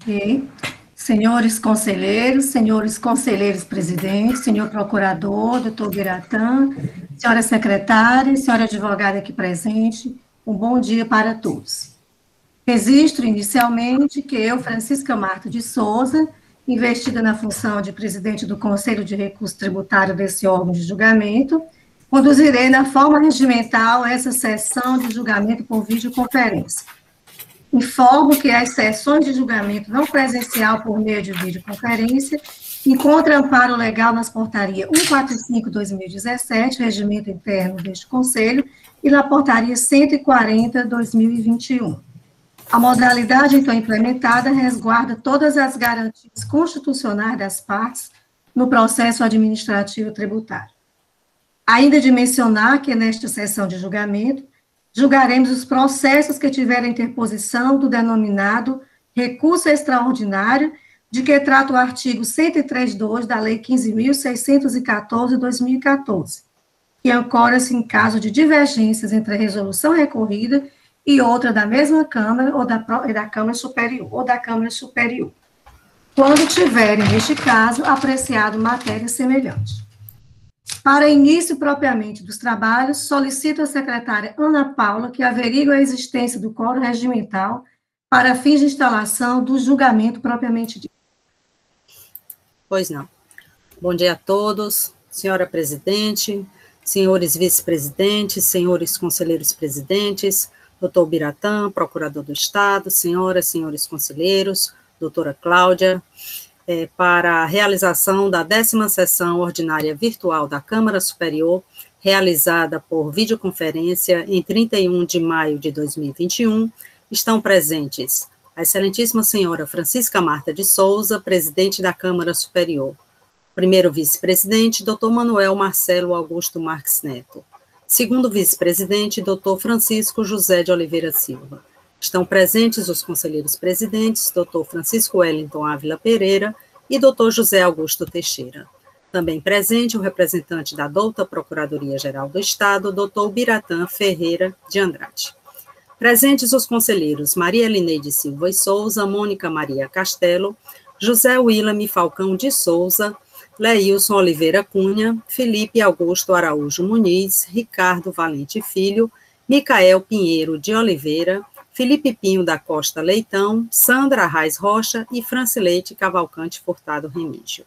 Ok. Senhores conselheiros presidentes, senhor procurador, doutor Biratã, senhora secretária, senhora advogada aqui presente, um bom dia para todos. Registro inicialmente que eu, Francisca Marta de Souza, investida na função de presidente do Conselho de Recurso Tributário desse órgão de julgamento, conduzirei na forma regimental essa sessão de julgamento por videoconferência. Informo que as sessões de julgamento não presencial por meio de videoconferência encontram amparo legal nas portaria 145/2017, regimento interno deste Conselho, e na portaria 140/2021. A modalidade, então, implementada resguarda todas as garantias constitucionais das partes no processo administrativo tributário. Ainda de mencionar que, nesta sessão de julgamento, julgaremos os processos que tiverem interposição do denominado recurso extraordinário, de que trata o artigo 103.2 da Lei 15.614/2014, que ancora-se em caso de divergências entre a resolução recorrida e outra da mesma Câmara ou da Câmara Superior, quando tiverem, neste caso, apreciado matéria semelhante. Para início propriamente dos trabalhos, solicito à secretária Ana Paula que averigue a existência do quórum regimental para fins de instalação do julgamento propriamente dito. Pois não. Bom dia a todos, senhora presidente, senhores vice-presidentes, senhores conselheiros presidentes, doutor Biratã, procurador do Estado, senhoras, senhores conselheiros, doutora Cláudia, para a realização da 10ª sessão ordinária virtual da Câmara Superior, realizada por videoconferência em 31 de maio de 2021, estão presentes a excelentíssima senhora Francisca Marta de Souza, presidente da Câmara Superior, primeiro vice-presidente, doutor Manuel Marcelo Augusto Marques Neto, segundo vice-presidente, doutor Francisco José de Oliveira Silva. Estão presentes os conselheiros presidentes, doutor Francisco Wellington Ávila Pereira e doutor José Augusto Teixeira. Também presente o representante da douta Procuradoria-Geral do Estado, doutor Biratã Ferreira de Andrade. Presentes os conselheiros Maria Elineide Silva e Souza, Mônica Maria Castelo, José Willame Falcão de Souza, Leilson Oliveira Cunha, Felipe Augusto Araújo Muniz, Ricardo Valente Filho, Micael Pinheiro de Oliveira, Felipe Pinho da Costa Leitão, Sandra Arraes Rocha e Francileite Cavalcante Furtado Remígio.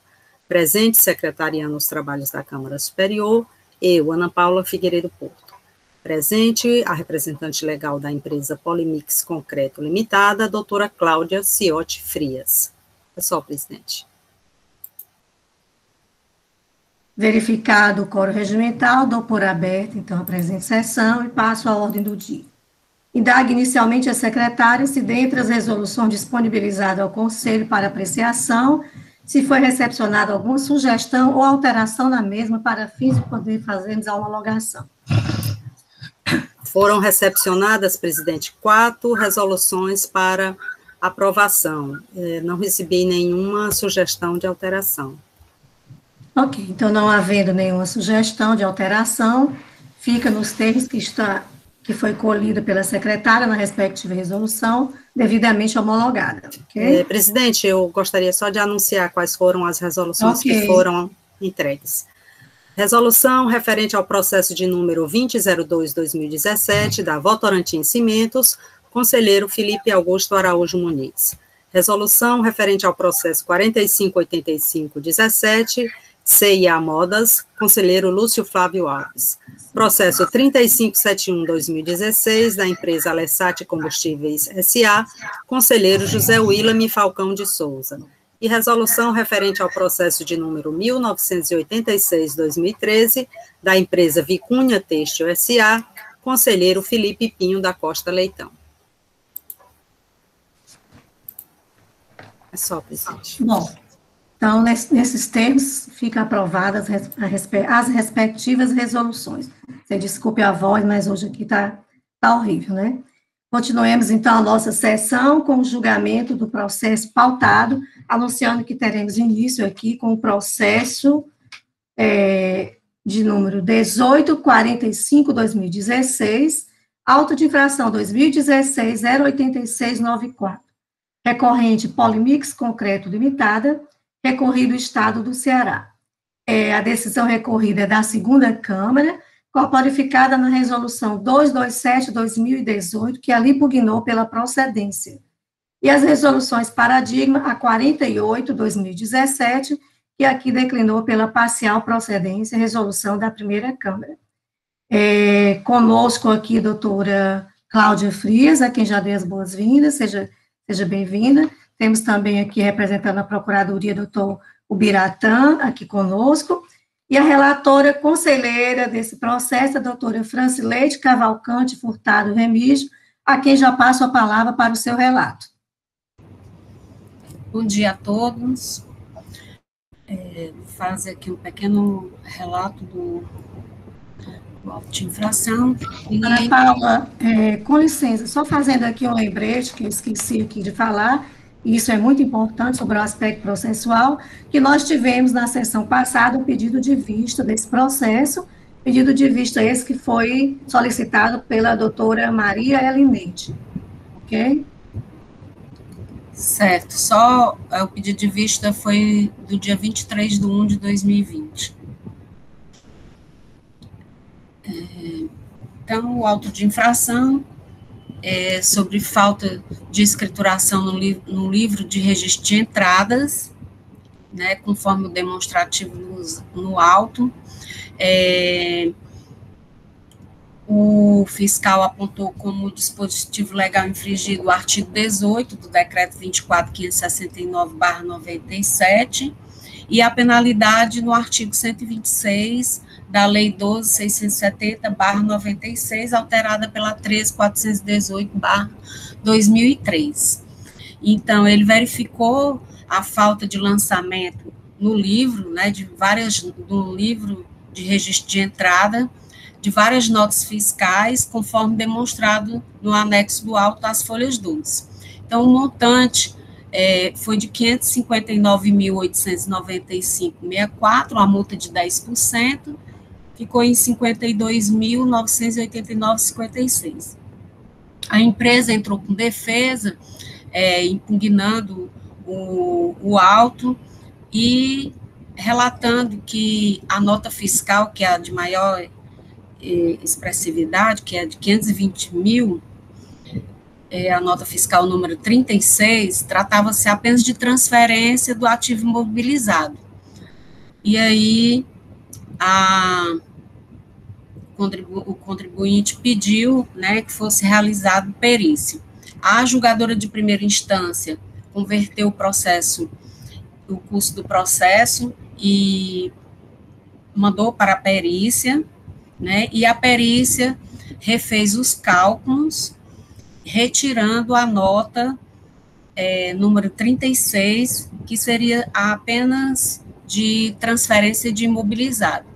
Presente, secretariando os trabalhos da Câmara Superior, eu, Ana Paula Figueiredo Porto. Presente, a representante legal da empresa Polimix Concreto Limitada, a doutora Cláudia Ciotti Frias. Pessoal, presidente. Verificado o quórum regimental, dou por aberta, então, a presente sessão e passo à ordem do dia. Indague inicialmente a secretária se, dentre as resoluções disponibilizadas ao Conselho para apreciação, se foi recepcionada alguma sugestão ou alteração na mesma para fins de poder fazermos a homologação. Foram recepcionadas, presidente, 4 resoluções para aprovação. Não recebi nenhuma sugestão de alteração. Ok, então, não havendo nenhuma sugestão de alteração, fica nos termos que foi colhida pela secretária na respectiva resolução, devidamente homologada. Okay? Presidente, eu gostaria só de anunciar quais foram as resoluções que foram entregues. Resolução referente ao processo de número 2002/2017, da Votorantim Cimentos, conselheiro Felipe Augusto Araújo Muniz. Resolução referente ao processo 4585/17, CIA Modas, conselheiro Lúcio Flávio Alves. Processo 3571/2016, da empresa Alessate Combustíveis S.A., conselheiro José Willame Falcão de Souza. E resolução referente ao processo de número 1986/2013, da empresa Vicunha Têxtil S.A., conselheiro Felipe Pinho da Costa Leitão. É só, presidente. Bom, então, nesses termos, ficam aprovadas as respectivas resoluções. Você desculpe a voz, mas hoje aqui tá horrível, né? Continuemos, então, a nossa sessão com o julgamento do processo pautado, anunciando que teremos início aqui com o processo de número 1845/2016, auto de infração 2016-08694, recorrente Polimix Concreto Limitada, recorrido Estado do Ceará. A decisão recorrida é da segunda Câmara, corporificada na resolução 227/2018, que ali pugnou pela procedência. E as resoluções paradigma, a 48/2017, que aqui declinou pela parcial procedência, resolução da primeira Câmara. Conosco aqui, doutora Cláudia Frias, a quem já dei as boas-vindas, seja bem-vinda. Temos também aqui, representando a Procuradoria, doutor Ubiratã, aqui conosco, e a relatora conselheira desse processo, a doutora Francileide Cavalcante Furtado Remígio, a quem já passo a palavra para o seu relato. Bom dia a todos. Vou fazer aqui um pequeno relato do auto de infração. Ana Paula, com licença, só fazendo aqui um lembrete, que eu esqueci aqui de falar, e isso é muito importante sobre o aspecto processual, que nós tivemos na sessão passada o pedido de vista desse processo, pedido de vista esse que foi solicitado pela doutora Maria Elinete, ok? Certo, só o pedido de vista foi do dia 23/1/2020. Então, o auto de infração é sobre falta de escrituração no livro de registro de entradas, né, conforme o demonstrativo no auto. O fiscal apontou como dispositivo legal infringido o artigo 18 do decreto 24.569/97 e a penalidade no artigo 126 da Lei 12.670/96, alterada pela 13.418/2003. Então, ele verificou a falta de lançamento no livro, né, do livro de registro de entrada, de várias notas fiscais, conforme demonstrado no anexo do auto das folhas 12. Então, o montante foi de R$ 559.895,64, uma multa de 10%, ficou em R$ 52.989,56. A empresa entrou com defesa, impugnando o auto e relatando que a nota fiscal, que é a de maior expressividade, que é de 520 mil, a nota fiscal número 36, tratava-se apenas de transferência do ativo imobilizado. E aí, o contribuinte pediu, né, que fosse realizado perícia. A julgadora de primeira instância converteu o curso do processo e mandou para a perícia, né, e a perícia refez os cálculos, retirando a nota número 36, que seria apenas de transferência de imobilizado.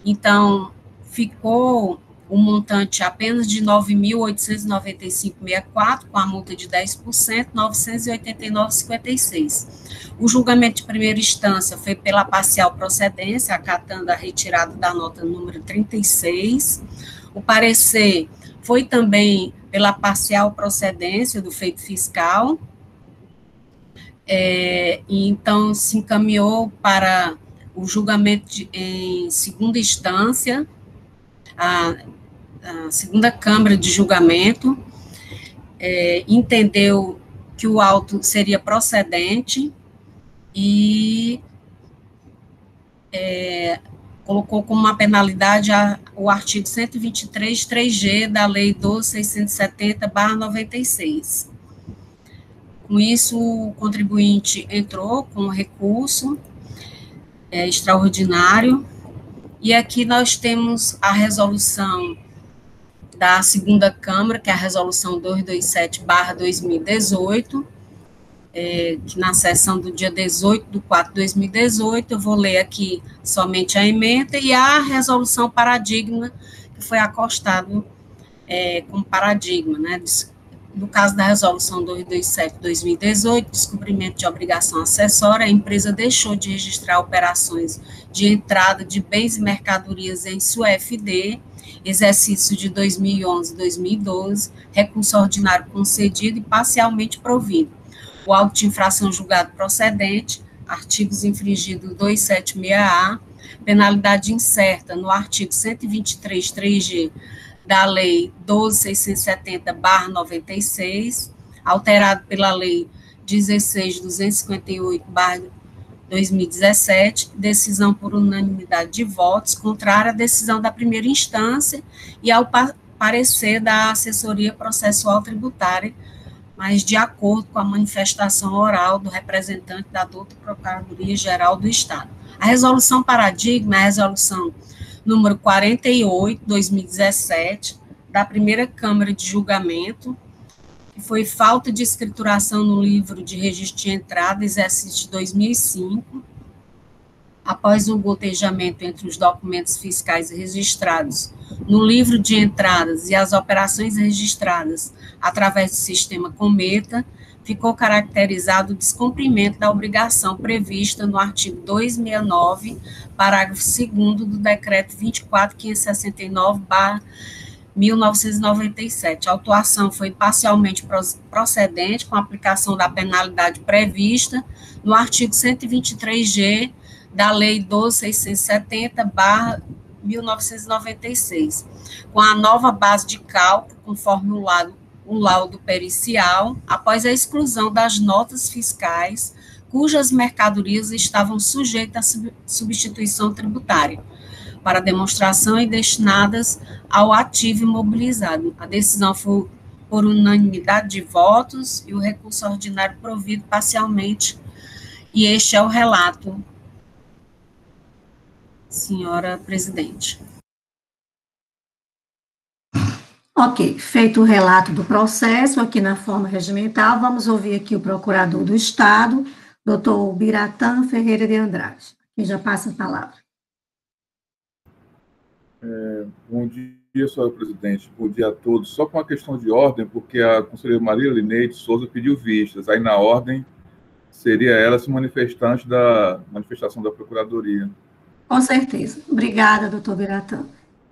Então, ficou um montante apenas de R$ 9.895,64, com a multa de 10%, R$ 989,56. O julgamento de primeira instância foi pela parcial procedência, acatando a retirada da nota número 36. O parecer foi também pela parcial procedência do feito fiscal. Então, se encaminhou para o julgamento em segunda instância, a segunda Câmara de Julgamento entendeu que o auto seria procedente e colocou como uma penalidade o artigo 123, 3G da Lei 12.670/96. Com isso, o contribuinte entrou com recurso extraordinário, e aqui nós temos a resolução da segunda Câmara, que é a resolução 227/2018, que na sessão do dia 18/4/2018, eu vou ler aqui somente a ementa, e a resolução paradigma, que foi acostado como paradigma, né? No caso da resolução 227/2018, descumprimento de obrigação acessória, a empresa deixou de registrar operações de entrada de bens e mercadorias em sua FD, exercício de 2011 e 2012, recurso ordinário concedido e parcialmente provido. o auto de infração julgado procedente, artigos infringidos 276-A, penalidade incerta no artigo 123.3G da Lei 12.670/96, alterado pela Lei 16.258/2017, decisão por unanimidade de votos, contrária à decisão da primeira instância e ao parecer da assessoria processual tributária, mas de acordo com a manifestação oral do representante da douta Procuradoria-Geral do Estado. A resolução paradigma é a resolução número 48/2017, da primeira Câmara de Julgamento, que foi falta de escrituração no livro de registro de entrada, exercício de 2005, após o gotejamento entre os documentos fiscais registrados no livro de entradas e as operações registradas através do sistema Cometa, ficou caracterizado o descumprimento da obrigação prevista no artigo 269, parágrafo 2º do decreto 24.569/1997. A autuação foi parcialmente procedente com a aplicação da penalidade prevista no artigo 123G da Lei 12.670/1996, com a nova base de cálculo, conforme o laudo pericial, após a exclusão das notas fiscais cujas mercadorias estavam sujeitas à substituição tributária, para demonstração e destinadas ao ativo imobilizado. A decisão foi por unanimidade de votos e o recurso ordinário provido parcialmente, e este é o relato, senhora presidente. Ok, feito o relato do processo aqui na forma regimental, vamos ouvir aqui o procurador do Estado, doutor Biratã Ferreira de Andrade. Quem já passa a palavra. Bom dia, senhora presidente. Bom dia a todos. Só com uma questão de ordem, porque a conselheira Maria Lineide Souza pediu vistas. Aí, na ordem, seria ela se manifestante da manifestação da Procuradoria. Com certeza. Obrigada, doutor Biratã.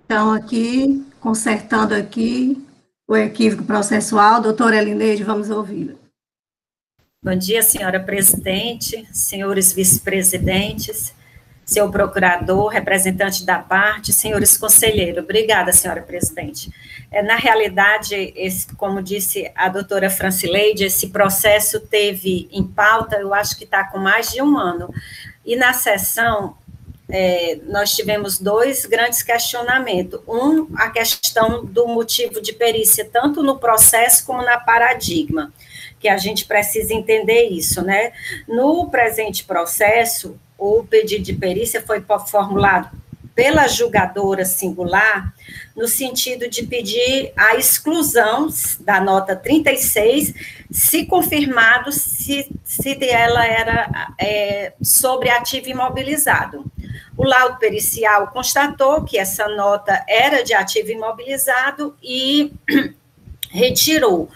Então, aqui, consertando aqui o equívoco processual, doutora Elineide, vamos ouvi-la. Bom dia, senhora presidente, senhores vice-presidentes, senhor procurador, representante da parte, senhores conselheiros. Obrigada, senhora presidente. Na realidade, como disse a doutora Francileide, esse processo teve em pauta, eu acho que está com mais de um ano, e na sessão nós tivemos dois grandes questionamentos. A questão do motivo de perícia, tanto no processo como na paradigma, que a gente precisa entender isso, né? No presente processo, o pedido de perícia foi formulado pela julgadora singular, no sentido de pedir a exclusão da nota 36, se confirmado se ela era sobre ativo imobilizado. O laudo pericial constatou que essa nota era de ativo imobilizado e retirou.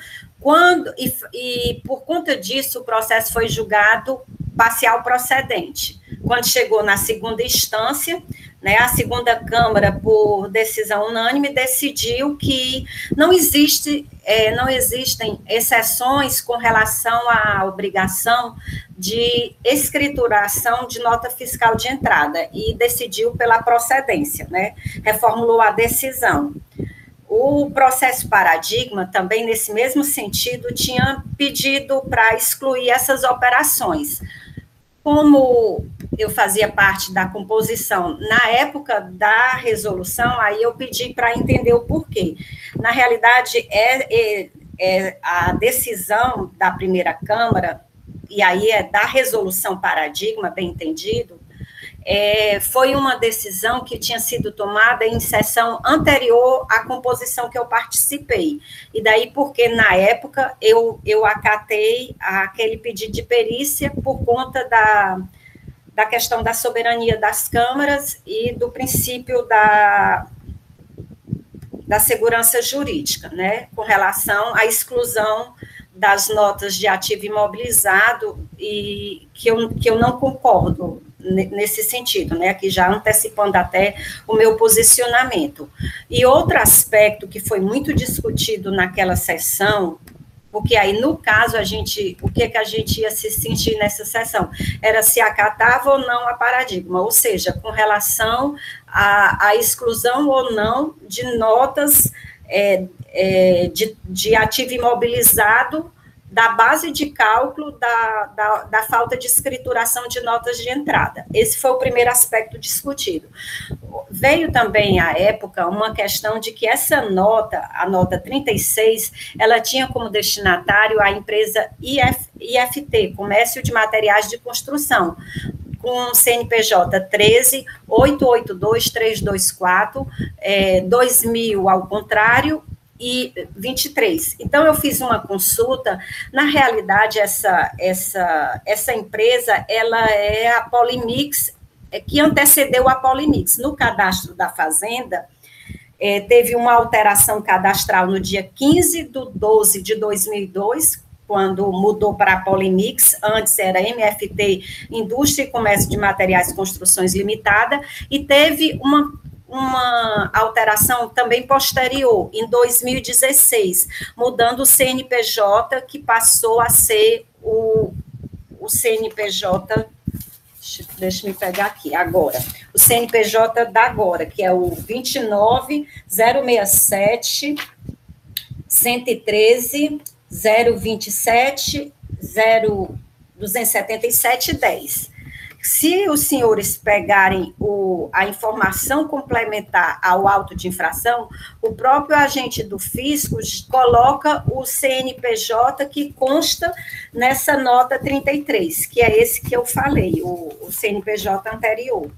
E por conta disso, o processo foi julgado parcial procedente. Quando chegou na segunda instância, né, a segunda Câmara, por decisão unânime, decidiu que não existem exceções com relação à obrigação de escrituração de nota fiscal de entrada, e decidiu pela procedência, né, reformulou a decisão. O processo paradigma, também nesse mesmo sentido, tinha pedido para excluir essas operações. Como eu fazia parte da composição na época da resolução, aí eu pedi para entender o porquê. Na realidade, a decisão da primeira Câmara, e aí é da resolução paradigma, bem entendido, foi uma decisão que tinha sido tomada em sessão anterior à composição que eu participei. E daí, porque na época eu acatei aquele pedido de perícia por conta da questão da soberania das câmaras e do princípio da segurança jurídica, né, com relação à exclusão das notas de ativo imobilizado, e que eu não concordo nesse sentido, né, aqui já antecipando até o meu posicionamento. E outro aspecto que foi muito discutido naquela sessão, porque aí, no caso, o que a gente ia se sentir nessa sessão? Era se acatava ou não a paradigma, ou seja, com relação à exclusão ou não de notas de ativo imobilizado da base de cálculo da falta de escrituração de notas de entrada. Esse foi o primeiro aspecto discutido. Veio também, à época, uma questão de que essa nota, a nota 36, ela tinha como destinatário a empresa IFT, Comércio de Materiais de Construção, com CNPJ 13 882 324, 2000 ao contrário, e 23. Então, eu fiz uma consulta. Na realidade, essa empresa, ela é a Polimix, que antecedeu a Polimix. No cadastro da Fazenda, teve uma alteração cadastral no dia 15/12 de 2002, quando mudou para a Polimix, antes era MFT, Indústria e Comércio de Materiais e Construções Limitada, e teve uma alteração também posterior, em 2016, mudando o CNPJ, que passou a ser o CNPJ, deixa eu me pegar aqui, agora, o CNPJ da agora, que é o 29.067, 113, 027, 277, 10. Se os senhores pegarem a informação complementar ao auto de infração, o próprio agente do fisco coloca o CNPJ que consta nessa nota 33, que é esse que eu falei, o CNPJ anterior.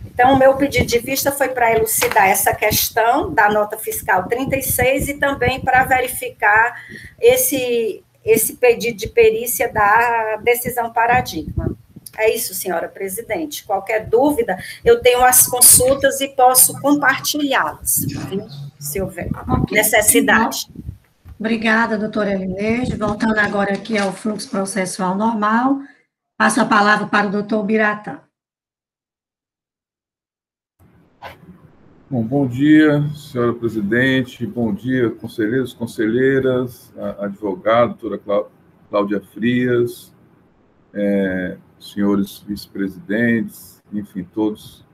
Então, o meu pedido de vista foi para elucidar essa questão da nota fiscal 36 e também para verificar esse pedido de perícia da decisão paradigma. É isso, senhora presidente. Qualquer dúvida, eu tenho as consultas e posso compartilhá-las, se houver necessidade. Obrigada, doutora Elineide. Voltando agora aqui ao fluxo processual normal, passo a palavra para o doutor Biratã. Bom dia, senhora presidente, bom dia, conselheiros, conselheiras, advogado, doutora Cláudia Frias, senhores vice-presidentes, enfim, todos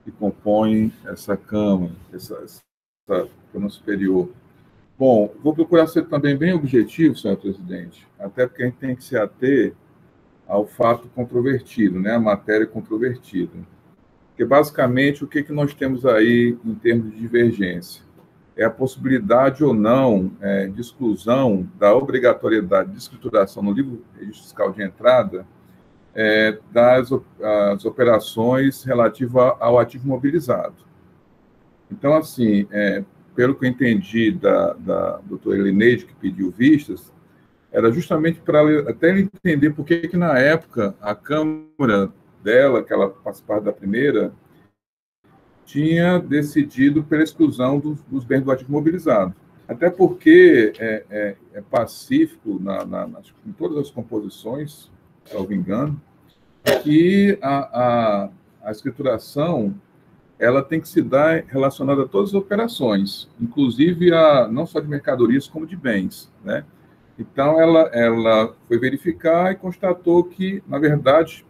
que compõem essa Câmara, essa Câmara Superior. Bom, vou procurar ser também bem objetivo, senhor presidente, até porque a gente tem que se ater ao fato controvertido, né, a matéria controvertida. Porque, basicamente, o que nós temos aí em termos de divergência? É a possibilidade ou não de exclusão da obrigatoriedade de escrituração no livro registro fiscal de entrada das operações relativas ao ativo mobilizado. Então, assim, pelo que eu entendi da doutora Elineide, que pediu vistas, era justamente para até ele entender por que na época a Câmara dela, que ela participava da primeira, tinha decidido pela exclusão dos bens do ativo mobilizado. Até porque é pacífico em todas as composições, salvo engano, que a escrituração ela tem que se dar relacionada a todas as operações, inclusive não só de mercadorias, como de bens, né? Então, ela foi verificar e constatou que, na verdade,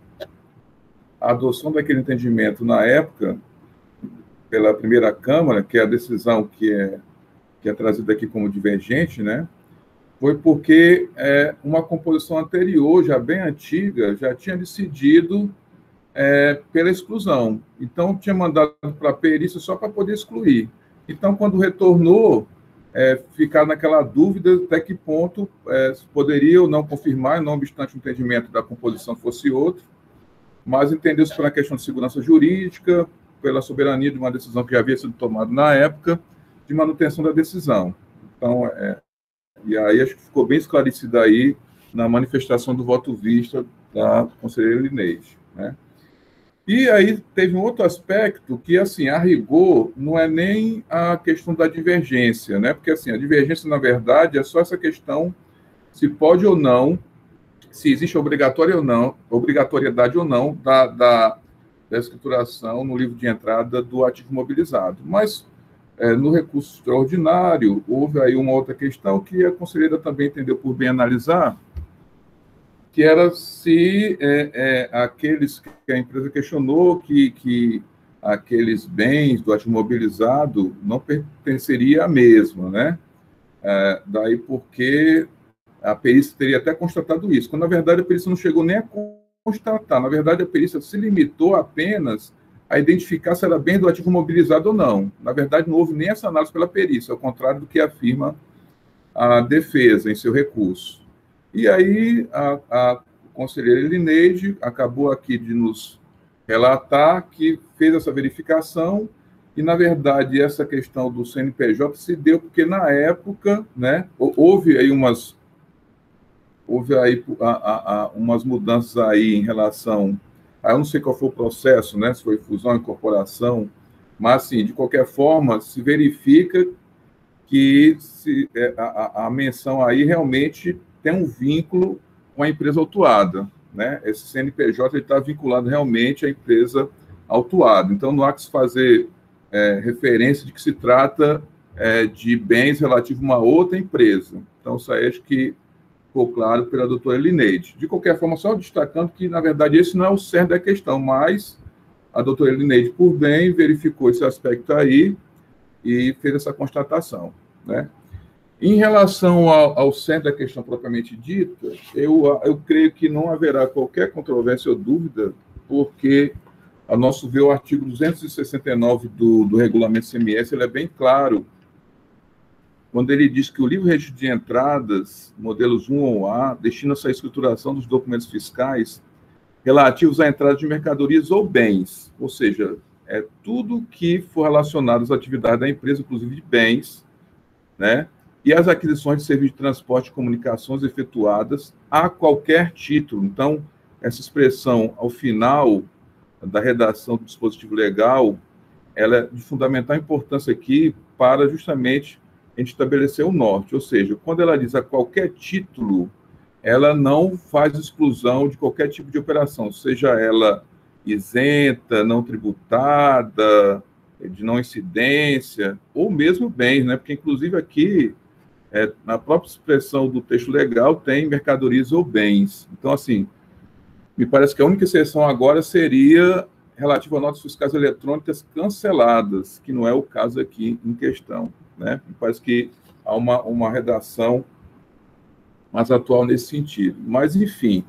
a adoção daquele entendimento na época, pela primeira Câmara, que é a decisão que é trazida aqui como divergente, né? Foi porque uma composição anterior, já bem antiga, já tinha decidido pela exclusão. Então, tinha mandado para a perícia só para poder excluir. Então, quando retornou, ficar naquela dúvida até que ponto poderia ou não confirmar, não obstante o entendimento da composição fosse outro, mas entendeu-se pela questão de segurança jurídica, pela soberania de uma decisão que já havia sido tomada na época, de manutenção da decisão. Então, e aí acho que ficou bem esclarecido aí na manifestação do voto vista da conselheira Elineide, né? E aí teve um outro aspecto que, assim, a rigor, não é nem a questão da divergência, né? Porque, assim, a divergência, na verdade, é só essa questão se pode ou não, se existe obrigatoriedade ou não da escrituração no livro de entrada do ativo mobilizado. Mas no recurso extraordinário, houve aí uma outra questão que a conselheira também entendeu por bem analisar, que era se aqueles que a empresa questionou que aqueles bens do ativo imobilizado não pertenceria à mesma, né? Daí porque a perícia teria até constatado isso, quando, na verdade, a perícia não chegou nem a constatar. Na verdade, a perícia se limitou apenas a identificar se era bem do ativo imobilizado ou não. Na verdade, não houve nem essa análise pela perícia, ao contrário do que afirma a defesa em seu recurso. E aí, a conselheira Elineide acabou aqui de nos relatar que fez essa verificação e, na verdade, essa questão do CNPJ se deu porque, na época, né, houve aí umas mudanças aí em relação... eu não sei qual foi o processo, né, se foi fusão, incorporação, mas, assim, de qualquer forma, se verifica que a menção aí realmente tem um vínculo com a empresa autuada, né? Esse CNPJ está vinculado realmente à empresa autuada. Então, não há que se fazer referência de que se trata de bens relativos a uma outra empresa. Então, isso aí acho que ficou claro pela doutora Elineide. De qualquer forma, só destacando que, na verdade, esse não é o cerne da questão, mas a doutora Elineide, por bem, verificou esse aspecto aí e fez essa constatação, né? Em relação ao centro da questão propriamente dita, eu creio que não haverá qualquer controvérsia ou dúvida, porque, a nosso ver, o artigo 269 do regulamento CMS, ele é bem claro, quando ele diz que o livro registro de entradas, modelos 1 ou A, destina-se à escrituração dos documentos fiscais relativos à entrada de mercadorias ou bens, ou seja, tudo que for relacionado às atividades da empresa, inclusive de bens, né? E as aquisições de serviços de transporte e comunicações efetuadas a qualquer título. Então, essa expressão, ao final da redação do dispositivo legal, ela é de fundamental importância aqui para justamente a gente estabelecer o norte. Ou seja, quando ela diz a qualquer título, ela não faz exclusão de qualquer tipo de operação, seja ela isenta, não tributada, de não incidência, ou mesmo bens, né? Porque, inclusive, aqui, na própria expressão do texto legal, tem mercadorias ou bens. Então, assim, me parece que a única exceção agora seria relativa a notas fiscais eletrônicas canceladas, que não é o caso aqui em questão, né? Me parece que há uma redação mais atual nesse sentido. Mas, enfim,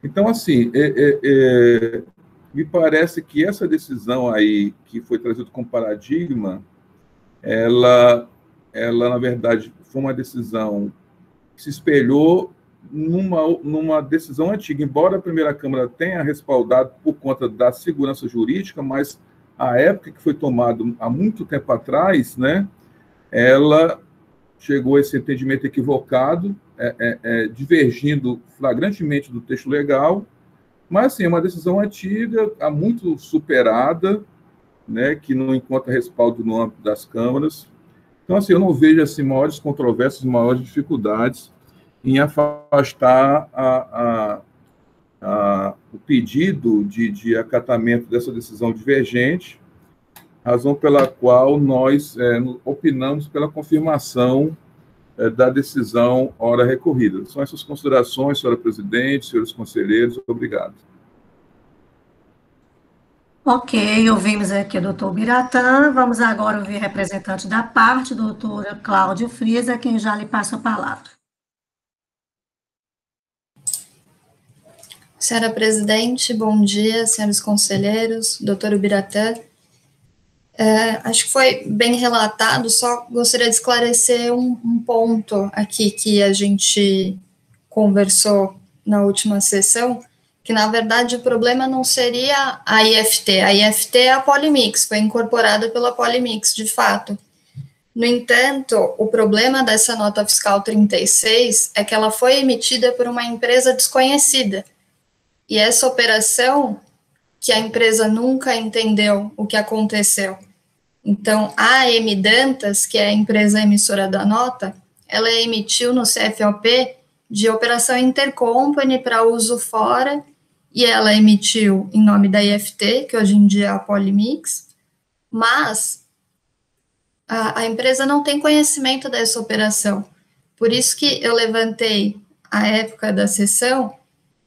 então, assim, me parece que essa decisão aí, que foi trazida como paradigma, ela, na verdade, foi uma decisão que se espelhou numa decisão antiga, embora a primeira Câmara tenha respaldado por conta da segurança jurídica, mas a época que foi tomado há muito tempo atrás, né, ela chegou a esse entendimento equivocado, divergindo flagrantemente do texto legal, mas, assim, é uma decisão antiga, há muito superada, né, que não encontra respaldo no âmbito das câmaras. Então, assim, eu não vejo assim, maiores controvérsias, maiores dificuldades em afastar o pedido de acatamento dessa decisão divergente, razão pela qual nós opinamos pela confirmação da decisão ora recorrida. São essas considerações, senhora presidente, senhores conselheiros, obrigado. Ok, ouvimos aqui o doutor Biratã. Vamos agora ouvir representante da parte, doutora Cláudia Frias, a quem já lhe passo a palavra. Senhora presidente, bom dia, senhores conselheiros, doutor Biratã. Acho que foi bem relatado, só gostaria de esclarecer um ponto aqui que a gente conversou na última sessão, que, na verdade, o problema não seria a IFT. A IFT é a Polimix, foi incorporada pela Polimix, de fato. No entanto, o problema dessa nota fiscal 36 é que ela foi emitida por uma empresa desconhecida. E essa operação, que a empresa nunca entendeu o que aconteceu. Então, a AM Dantas, que é a empresa emissora da nota, ela emitiu no CFOP de operação intercompany para uso fora, e ela emitiu em nome da IFT, que hoje em dia é a Polimix, mas a empresa não tem conhecimento dessa operação. Por isso que eu levantei, à época da sessão,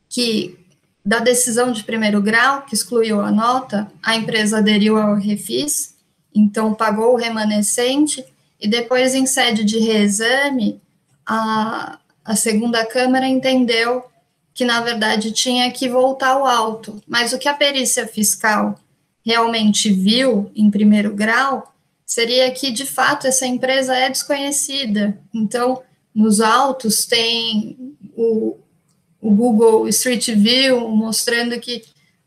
que da decisão de primeiro grau, que excluiu a nota, a empresa aderiu ao refis, então pagou o remanescente, e depois, em sede de reexame, a segunda Câmara entendeu que, na verdade, tinha que voltar ao auto. Mas o que a perícia fiscal realmente viu em primeiro grau seria que, de fato, essa empresa é desconhecida. Então, nos autos tem o Google Street View mostrando que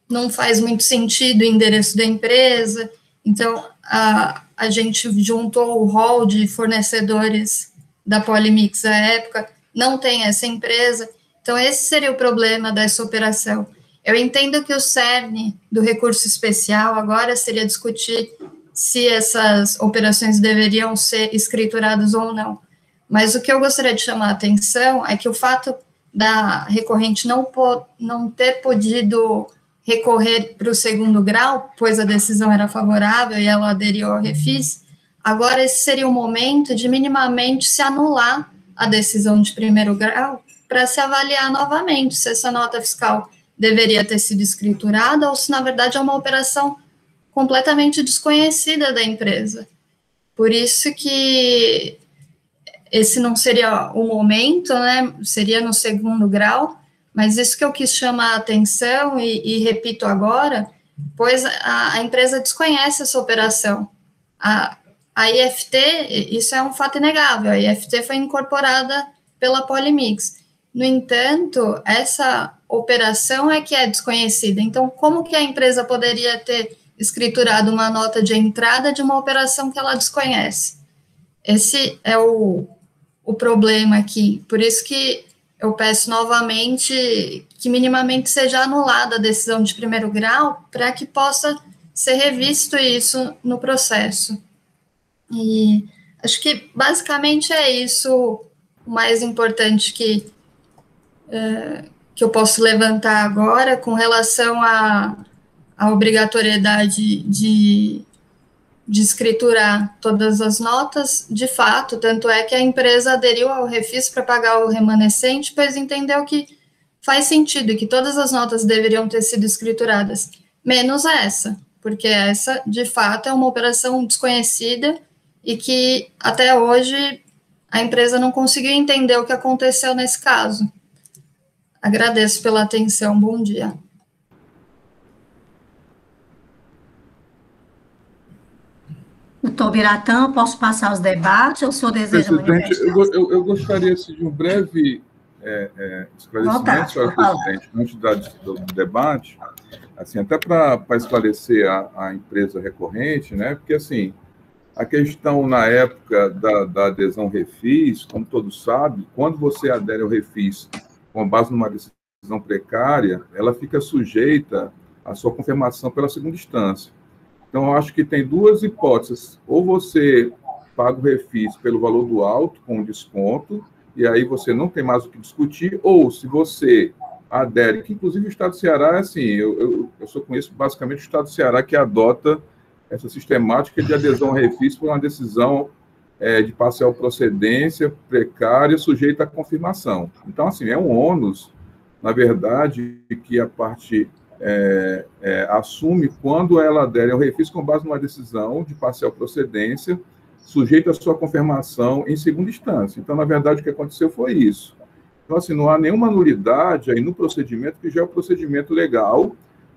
não faz muito sentido o endereço da empresa. Então, a gente juntou o rol de fornecedores da Polimix à época, não tem essa empresa. Então, esse seria o problema dessa operação. Eu entendo que o cerne do recurso especial agora seria discutir se essas operações deveriam ser escrituradas ou não. Mas o que eu gostaria de chamar a atenção é que o fato da recorrente não ter podido recorrer para o segundo grau, pois a decisão era favorável e ela aderiu ao refis, agora esse seria o momento de minimamente se anular a decisão de primeiro grau para se avaliar novamente se essa nota fiscal deveria ter sido escriturada ou se, na verdade, é uma operação completamente desconhecida da empresa. Por isso que esse não seria o momento, né? Seria no segundo grau, mas isso que eu quis chamar a atenção e repito agora, pois a empresa desconhece essa operação. A IFT, isso é um fato inegável, a IFT foi incorporada pela Polimix. No entanto, essa operação é que é desconhecida. Então, como que a empresa poderia ter escriturado uma nota de entrada de uma operação que ela desconhece? Esse é o problema aqui. Por isso que eu peço novamente que minimamente seja anulada a decisão de primeiro grau para que possa ser revisto isso no processo. E acho que basicamente é isso o mais importante que eu posso levantar agora com relação à obrigatoriedade de escriturar todas as notas. De fato, tanto é que a empresa aderiu ao refis para pagar o remanescente, pois entendeu que faz sentido e que todas as notas deveriam ter sido escrituradas, menos essa, porque essa, de fato, é uma operação desconhecida e que, até hoje, a empresa não conseguiu entender o que aconteceu nesse caso. Agradeço pela atenção. Bom dia. Doutor Biratã, posso passar os debates ou o senhor deseja manifestar? Eu gostaria de um breve esclarecimento, senhora presidente, antes do debate, assim, até para esclarecer a empresa recorrente, né? Porque, assim, a questão na época da adesão refis, como todos sabem, quando você adere ao refis com base numa decisão precária, ela fica sujeita à sua confirmação pela segunda instância. Então, eu acho que tem duas hipóteses. Ou você paga o refis pelo valor do auto, com desconto, e aí você não tem mais o que discutir, ou se você adere, que inclusive o Estado do Ceará, assim, eu só conheço basicamente o Estado do Ceará que adota essa sistemática de adesão ao refis por uma decisão de parcial procedência, precária, sujeita à confirmação. Então, assim, é um ônus, na verdade, que a parte assume quando ela adere ao refis com base numa decisão de parcial procedência, sujeita à sua confirmação em segunda instância. Então, na verdade, o que aconteceu foi isso. Então, assim, não há nenhuma nulidade aí no procedimento, que já é o procedimento legal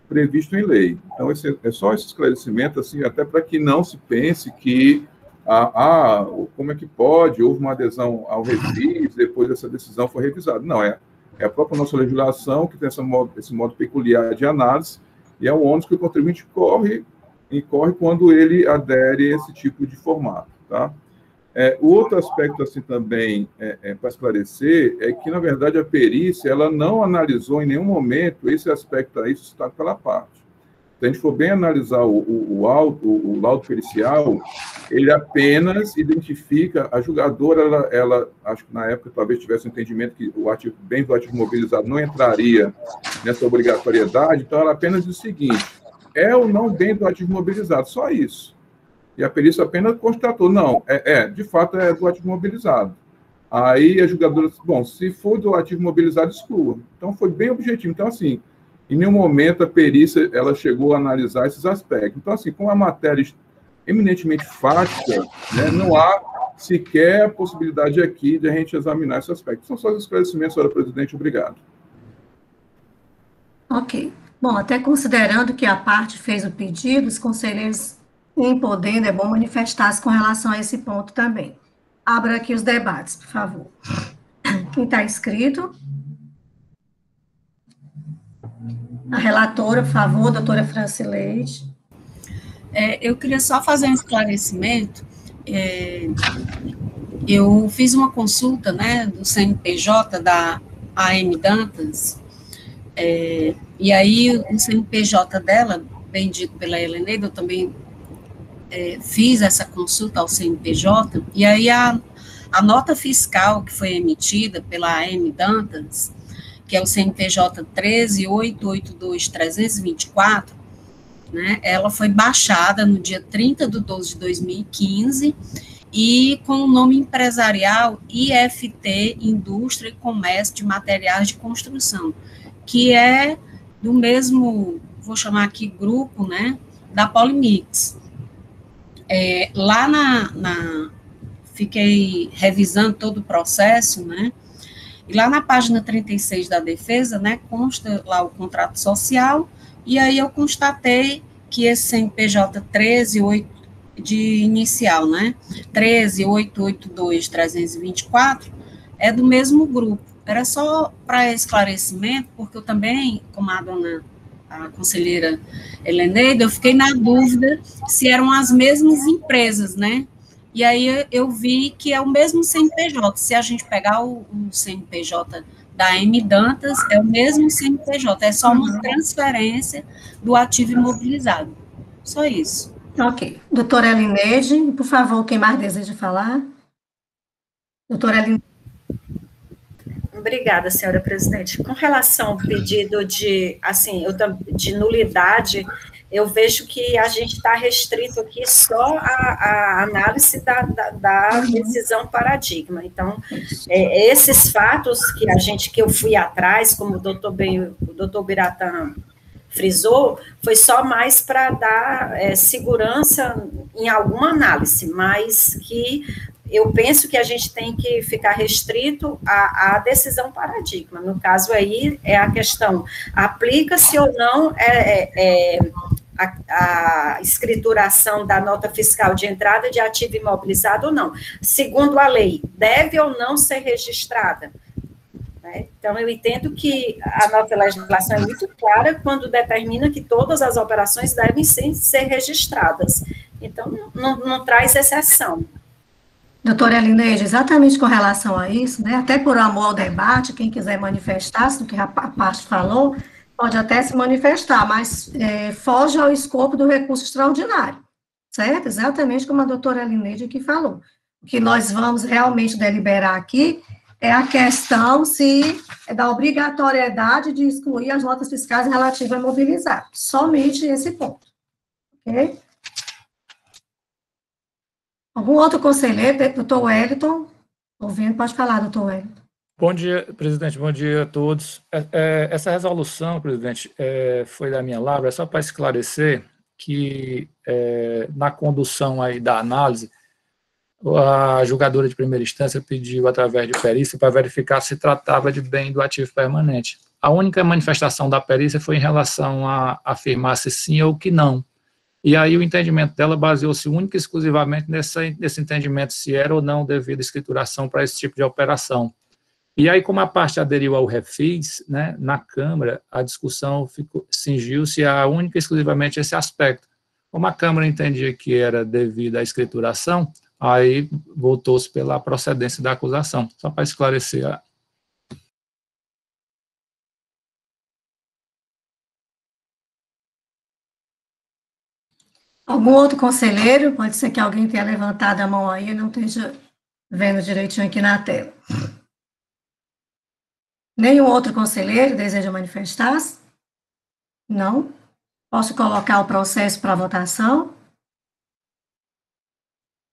previsto em lei. Então, é só esse esclarecimento, assim, até para que não se pense que como é que pode, houve uma adesão ao refis, depois essa decisão foi revisada. Não, é a própria nossa legislação que tem esse modo peculiar de análise, e é o ônus que o contribuinte incorre quando ele adere a esse tipo de formato, tá? O outro aspecto, assim, também, para esclarecer, é que, na verdade, a perícia, ela não analisou em nenhum momento esse aspecto aí suscitado pela parte. Se a gente for bem analisar o laudo pericial, ele apenas identifica, a julgadora, ela acho que na época talvez tivesse um entendimento que o bem do ativo mobilizado não entraria nessa obrigatoriedade, então ela apenas diz o seguinte: é ou não bem do ativo mobilizado, só isso. E a perícia apenas constatou, não, de fato é do ativo mobilizado. Aí a julgadora disse, bom, se for do ativo mobilizado, exclua. Então, foi bem objetivo. Então, assim, em nenhum momento a perícia ela chegou a analisar esses aspectos. Então, assim, com a matéria eminentemente fática, né, não há sequer a possibilidade aqui de a gente examinar esse aspecto. São só os esclarecimentos, senhora presidente. Obrigado. Ok. Bom, até considerando que a parte fez o pedido, os conselheiros, em podendo, é bom manifestar-se com relação a esse ponto também. Abra aqui os debates, por favor. Quem está inscrito? A relatora, por favor, doutora Francileide. Eu queria só fazer um esclarecimento. Eu fiz uma consulta, né, do CNPJ da AM Dantas, e aí o CNPJ dela, bem dito pela Heleneide, eu também fiz essa consulta ao CNPJ, e aí a nota fiscal que foi emitida pela AM Dantas, que é o CNPJ 13.882.324, né, ela foi baixada no dia 30/12/2015, e com o nome empresarial IFT, Indústria e Comércio de Materiais de Construção, que é do mesmo, vou chamar aqui, grupo, né, da Polimix. Lá fiquei revisando todo o processo, né, e lá na página 36 da defesa, né, consta lá o contrato social, e aí eu constatei que esse CNPJ 13.8 de inicial, né, 13.882.324, é do mesmo grupo. Era só para esclarecimento, porque eu também, como a conselheira Heleneide, eu fiquei na dúvida se eram as mesmas empresas, né? E aí eu vi que é o mesmo CNPJ. Se a gente pegar o CNPJ da AM Dantas, é o mesmo CNPJ, é só uma transferência do ativo imobilizado. Só isso. Ok. Doutora Heleneide, por favor, quem mais deseja falar? Doutora Heleneide. Obrigada, senhora presidente. Com relação ao pedido de nulidade, eu vejo que a gente está restrito aqui só à análise da decisão paradigma. Então, esses fatos que eu fui atrás, como o doutor Biratã frisou, foi só mais para dar segurança em alguma análise, mas que eu penso que a gente tem que ficar restrito à decisão paradigma. No caso aí, é a questão, aplica-se ou não a escrituração da nota fiscal de entrada de ativo imobilizado ou não. Segundo a lei, deve ou não ser registrada? Então, eu entendo que a nossa legislação é muito clara quando determina que todas as operações devem ser registradas. Então, não traz exceção. Doutora Heleneide, exatamente com relação a isso, né, até por amor ao debate, quem quiser manifestar-se, do que a parte falou, pode até se manifestar, mas foge ao escopo do recurso extraordinário, certo? Exatamente como a doutora Heleneide aqui falou. O que nós vamos realmente deliberar aqui é a questão da obrigatoriedade de excluir as notas fiscais relativas a imobilizado. Somente esse ponto. Ok? Algum outro conselheiro? Doutor Wellington? Ouvindo, pode falar, doutor Wellington. Bom dia, presidente, bom dia a todos. Essa resolução, presidente, foi da minha lavra, só para esclarecer que na condução aí da análise, a julgadora de primeira instância pediu, através de perícia, para verificar se tratava de bem do ativo permanente. A única manifestação da perícia foi em relação a afirmar se sim ou que não. E aí o entendimento dela baseou-se única e exclusivamente nesse entendimento se era ou não devida escrituração para esse tipo de operação. E aí, como a parte aderiu ao refis, né, na Câmara, a discussão cingiu-se a única e exclusivamente esse aspecto. Como a Câmara entendia que era devida à escrituração, aí voltou-se pela procedência da acusação, só para esclarecer. Algum outro conselheiro? Pode ser que alguém tenha levantado a mão aí e não esteja vendo direitinho aqui na tela. Nenhum outro conselheiro deseja manifestar-se? Não? Posso colocar o processo para votação?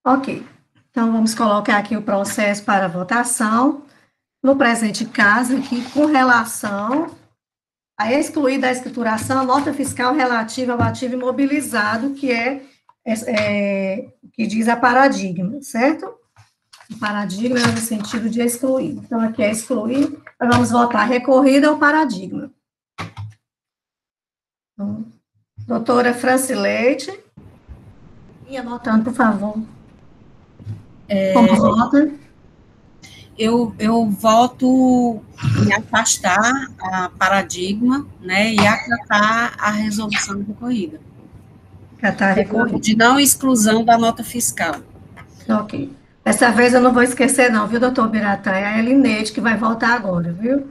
Ok. Então, vamos colocar aqui o processo para votação. No presente caso, aqui, com relação a excluir da escrituração a nota fiscal relativa ao ativo imobilizado, que que diz a paradigma, certo? O paradigma é no sentido de excluir. Então, aqui é excluir, nós vamos votar recorrida ao paradigma. Então, doutora Francileite, e anotando, por favor. Como vota? Eu voto em afastar a paradigma, né, e acatar a resolução recorrida. Acatar a recorrida. De não exclusão da nota fiscal. Ok. Dessa vez eu não vou esquecer não, viu, doutor Biratã? É a Elineide que vai voltar agora, viu?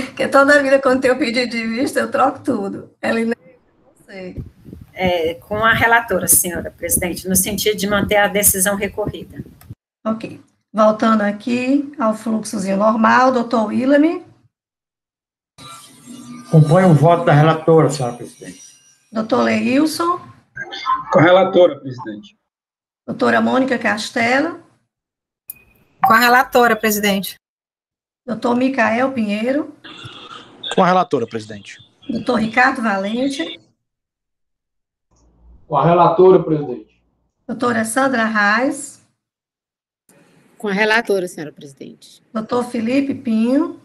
Porque toda vida, quando tem o pedido de vista, eu troco tudo. Elineide, não sei. Com a relatora, senhora presidente, no sentido de manter a decisão recorrida. Ok. Voltando aqui ao fluxozinho normal, doutor Willamy. Acompanho o voto da relatora, senhora presidente. Doutor Leilson. Com a relatora, presidente. Doutora Mônica Castelo. Com a relatora, presidente. Doutor Micael Pinheiro. Com a relatora, presidente. Doutor Ricardo Valente. Com a relatora, presidente. Doutora Sandra Reis. Com a relatora, senhora presidente. Doutor Felipe Pinho.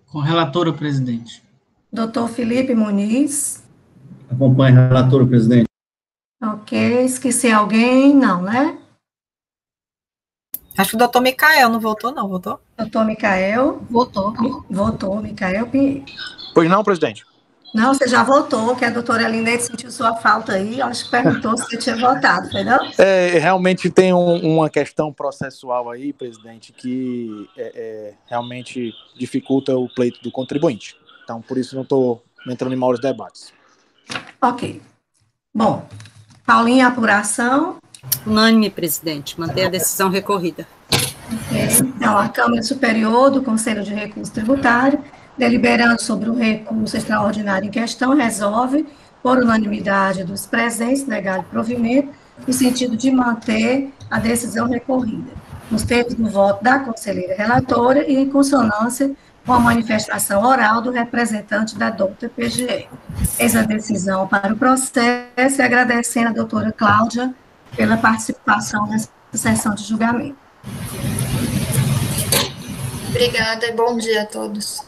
Com a relatora, presidente. Doutor Felipe Muniz. Acompanho a relatora, presidente. Ok, esqueci alguém? Não, né? Acho que o doutor Micael não votou, não, votou? Doutor Micael. Votou. Votou, Micael Pinheiro. Pois não, presidente? Não, você já votou, que a doutora Elineide sentiu sua falta aí, acho que perguntou se você tinha votado, foi não? Realmente tem uma questão processual aí, presidente, que realmente dificulta o pleito do contribuinte. Então, por isso não estou entrando em maiores debates. Ok. Bom, Paulinha, apuração. Unânime, presidente, manter a decisão recorrida. Ok. Então, a Câmara Superior do Conselho de Recurso Tributário, deliberando sobre o recurso extraordinário em questão, resolve, por unanimidade dos presentes, negar o provimento, no sentido de manter a decisão recorrida, nos termos do voto da conselheira relatora e em consonância com a manifestação oral do representante da douta PGE. Eis a decisão para o processo e agradecendo a doutora Cláudia pela participação nessa sessão de julgamento. Obrigada e bom dia a todos.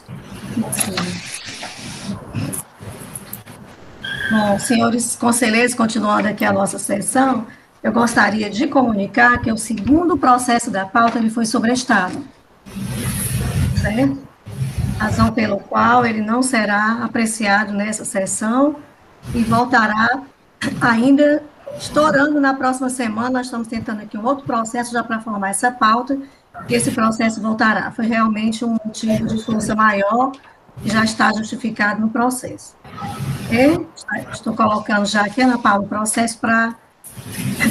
Bom, senhores conselheiros, continuando aqui a nossa sessão, eu gostaria de comunicar que o segundo processo da pauta ele foi sobrestado, certo? Razão pelo qual ele não será apreciado nessa sessão e voltará ainda estourando na próxima semana. Nós estamos tentando aqui um outro processo já para formar essa pauta, e esse processo voltará. Foi realmente um motivo de força maior que já está justificado no processo. Estou colocando já aqui, Ana Paula, o processo para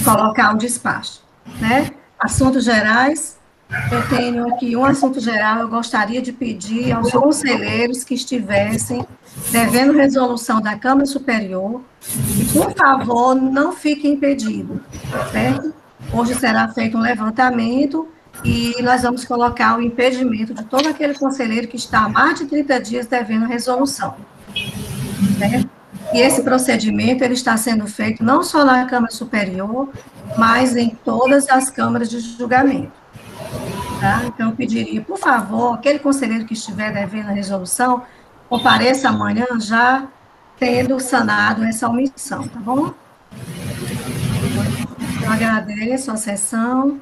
colocar o despacho, né? Assuntos gerais, eu tenho aqui um assunto geral, eu gostaria de pedir aos conselheiros que estivessem devendo resolução da Câmara Superior, que, por favor, não fiquem impedidos, certo? Hoje será feito um levantamento e nós vamos colocar o impedimento de todo aquele conselheiro que está há mais de 30 dias devendo resolução, certo? E esse procedimento, ele está sendo feito não só na Câmara Superior, mas em todas as câmaras de julgamento. Tá? Então, eu pediria, por favor, aquele conselheiro que estiver devendo a resolução, compareça amanhã já tendo sanado essa omissão, tá bom? Eu agradeço a sessão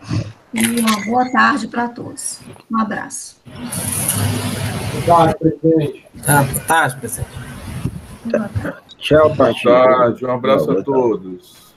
e uma boa tarde para todos. Um abraço. Boa tarde, presidente. Boa tarde, presidente. Boa tarde. Tchau, Paty. Boa tarde, um abraço a todos.